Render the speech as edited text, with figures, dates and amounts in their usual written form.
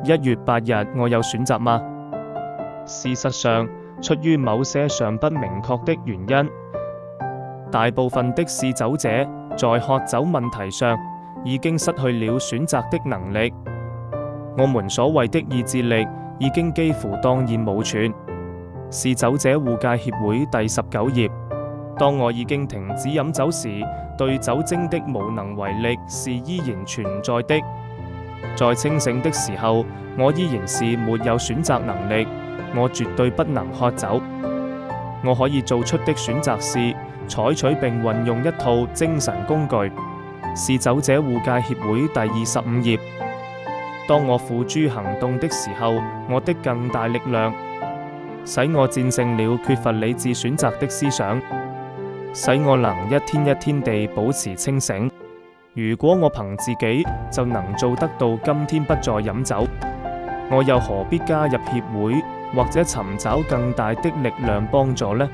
11月8日我有選擇嗎？事實上，出於某些尚不明確的原因，大部分的試酒者在喝酒問題上已經失去了選擇的能力。我們所謂的意志力已經幾乎蕩然無存。試酒者護戒協會第19頁。當我已經停止飲酒時，對酒精的無能為力是依然存在的。在清醒的時候，我依然是沒有選擇能力，我絕對不能喝酒。我可以做出的選擇是採取並運用一套精神工具。試酒者護戒協會第25頁。當我付諸行動的時候，我的更大力量使我戰勝了缺乏理智選擇的思想，使我能一天一天地保持清醒。如果我憑自己就能做得到今天不再飲酒，我又何必加入協會或者尋找更大的力量幫助呢？